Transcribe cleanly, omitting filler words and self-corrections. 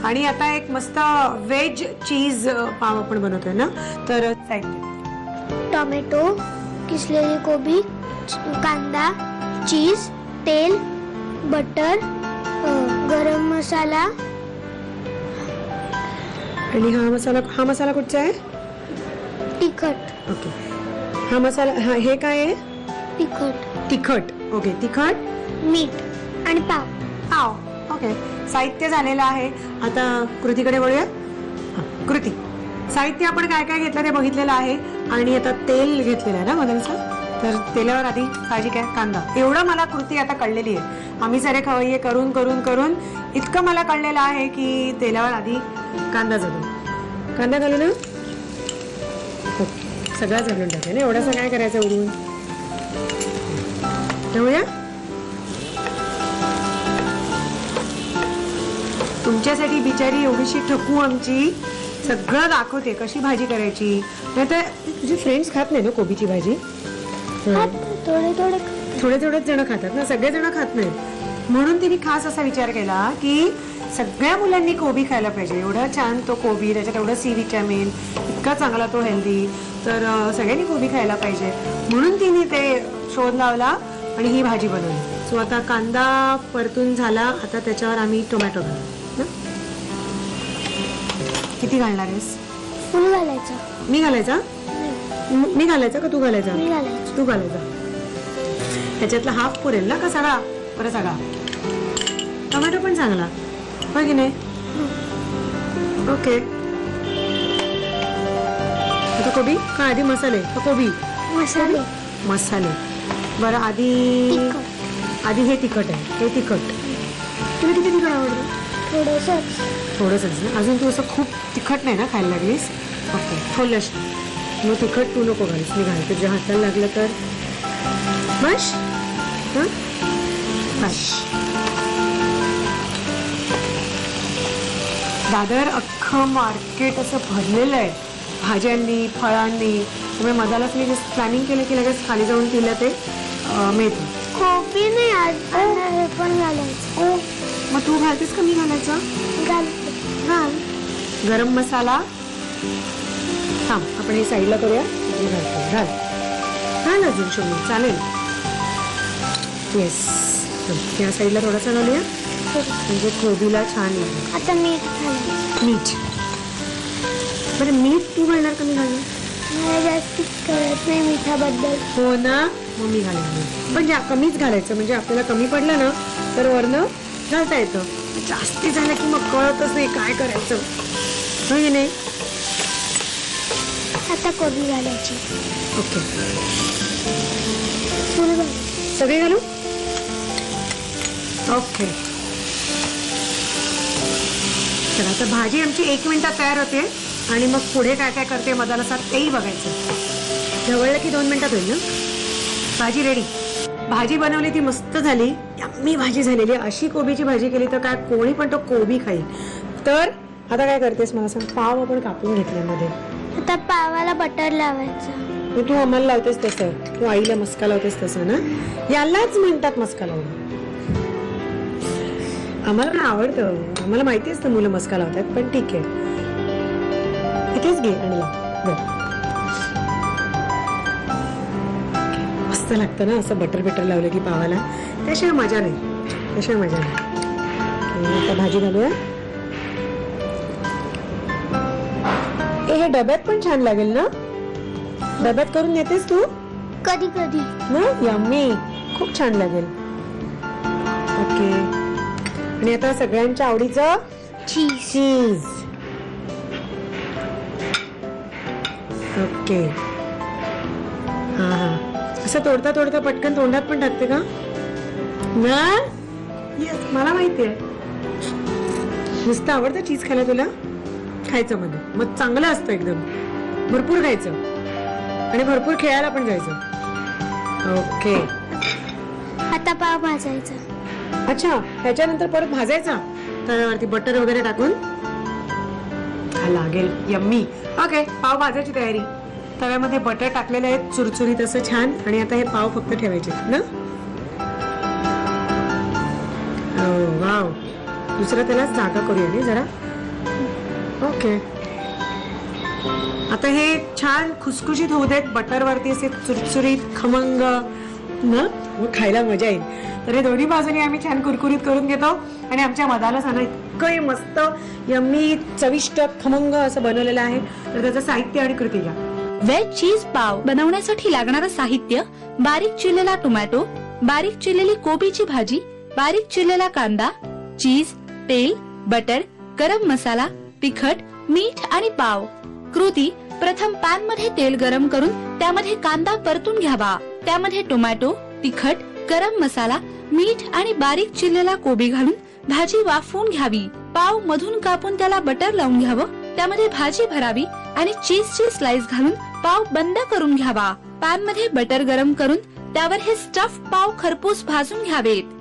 आणि आता एक मस्त व्हेज चीज पाव आपण बनवतोय ना, तर टोमॅटो, किसलेली कोबी, कांदा, चीज, तेल, बटर, गरम मसाला आणि हा मसाला कुठचा आहे? तिखट. ओके. हा मसाला हे काय आहे? तिखट. ओके, तिखट, मीठ आणि पाव. ओके. साहित्य झालेलं आहे. आता कृतीकडे वळूया. कृती, साहित्य आपण काय काय घेतलं ते बघितलेलं आहे. आणि आता तेल घेतलेलं आहे ना मदनचं. तर तेलावर आधी भाजी काय, कांदा. एवढं मला कृती आता कळलेली आहे. आम्ही सारे खवय्ये करून करून करून इतकं मला कळलेलं आहे की तेलावर आधी कांदा जातो. कांदा घालू ना, सगळा घालून टाकूया ना. एवढासा काय करायचं उडून ठेवूया. तुमच्यासाठी बिचारी एवढीशी ठकू आमची सगळं दाखवते कशी भाजी करायची. नाही तर तुझे फ्रेंड्स खात नाही ना कोबीची भाजी. थोडे जण खातात ना, सगळे जण खात नाहीत. म्हणून तिने खास असा विचार केला की सगळ्या मुलांनी कोबी खायला पाहिजे. एवढा छान तो कोबी, त्याच्यात एवढं सी विटॅमिन, इतका चांगला तो हेल्दी. तर सगळ्यांनी कोबी खायला पाहिजे म्हणून तिने ते शोध लावला आणि ही भाजी बनवली. सो आता कांदा परतून झाला. आता त्याच्यावर आम्ही टोमॅटो घालू. किती घालणार आहेस? फुल घालायचा. मी घालायचा? मी घालायचा का तू घालायचा? मी घालायचा. तू घालायचा. त्याच्यातला हाफ पुरेल ना का सगळा? बरं, सगळा. टोमॅटो पण चांगला होय की नाही? ओके. आता कोबी का आधी मसाले का कोबी? मसाले. बरं, आधी हे तिखट आहे. हे तिखट तुला किती तिखट आवडतं? थोडंसंच ना. अजून तू असं खूप तिखट नाही ना खायला लागलीस? ओके, थोडंच. मग तिखट तू नको घालीस, मी घालते. तुझ्या हाताला लागलं तर बस. बस. दादर अख्खं मार्केट असं भरलेलं आहे भाज्यांनी, फळांनी. त्यामुळे मधालाच मी जस्ट प्लॅनिंग केलं की लगेच खाली जाऊन तिला ते मिळतं. कोबी नाही, हे पण घालायचं. मग तू घालतेस का मी घालायचं? घाल. गरम मसाला. थांब, आपण हे साईडला करूया. घाल अजून शोधून चालेल. येस, या साईडला थोडासा घालूया म्हणजे कोबीला छान लागेल. आता मीठ. बरं, मीठ तू घालणार का मी घालणार? मला जास्त कळत नाही मिठाबद्दल. हो ना, मग मी घालेन. पण कमीच घालायचं म्हणजे आपल्याला कमी पडलं ना तर वरनं घालता येतं. जास्ती झालं की मग कळतच नाही काय करायचं होय की नाही. आता कोबी घालायची. ओके, फुल घाल. सगळे घालू. ओके, तर आता भाजी आमची 1 मिनिटात तयार होते आणि मग पुढे काय काय करते मदाला साथ तेही बघायचं. ढवळलं की 2 मिनिटात होईल ना. भाजी रेडी. भाजी बनवली ती मस्त झाली. यम्मी भाजी झालेली. अशी कोबीची भाजी केली तर काय कोणी पण तो कोबी खाईल. तर आता काय करतेस मला सांग. पाव आपण कापून घेतले मध्ये. आता पावाला बटर लावायचं. तू आम्हाला लावतेस तसं, तू आईला मस्का लावतेस तसं ना. यालाच म्हणतात मस्का लावणं. आम्हाला पण आवडतं, आम्हाला माहिती असतं मुलं मस्का लावतात. पण ठीक आहे, इथेच घे आणि लाव. मस्त लागतं ना असं बटर लावलं की पावाला. त्याशिवाय मजा नाही. आता भाजी घालूया. हे डब्यात पण छान लागेल ना. डब्यात करून नेतेस तू? कधी ना. यम्मी, खूप छान लागेल. ओके, आणि आता सगळ्यांच्या आवडीचं चीज. ओके. हा, असं तोडता पटकन तोंडात पण टाकते का ना? येस, मला माहिती आहे. नुसतं आवडतं चीज खायला तुला? खायचं मध्ये मग चांगलं असतं एकदम. भरपूर खायचं आणि भरपूर खेळायला पण जायचं. ओके, आता पाव भाजायचा. अच्छा, त्याच्यानंतर परत भाजायचा तव्यावरती बटर वगैरे टाकून. लागेल यम्मी. ओके, पाव भाजायची तयारी. तव्यामध्ये बटर टाकलेले आहेत चुरचुरीत असं छान. आणि आता हे पाव फक्त ठेवायचे ना. वाव, दुसरं त्याला जागा करूया नाही जरा. ओके. आता हे छान खुसखुशीत होऊ देत, बटरवरती असे चुरचुरीत खमंग ना, मग खायला मजा येईल. तर हे दोन्ही बाजूनी आम्ही छान कुरकुरीत करून घेतो आणि आमच्या मदाला सांगा इतकं मस्त यम्मी चविष्ट खमंग असं बनवलेलं आहे. तर त्याचं साहित्य आणि कृती घ्या. वेज चीज पाव बनवण्यासाठी लागणारं साहित्य: बारीक चिरलेला टोमॅटो, बारीक चिरलेली कोबीची भाजी, बारीक चिरलेला कांदा, चीज, तेल, बटर, गरम मसाला, तिखट, मीठ आणि पाव. कृती: प्रथम पॅन मध्ये तेल गरम करून त्यामध्ये कांदा परतून घ्यावा. त्यामध्ये टोमॅटो, तिखट, गरम मसाला, मीठ आणि बारीक चिरलेला कोबी घालून भाजी वाफवून घ्यावी. पाव मधून कापून त्याला बटर लावून घ्यावं. त्यामध्ये भाजी भरावी आणि चीजची स्लाइस घालून पाव बंद करून घ्यावा. पॅन मध्ये बटर गरम करून त्यावर हे स्टफ पाव खरपूस भाजून घ्यावेत.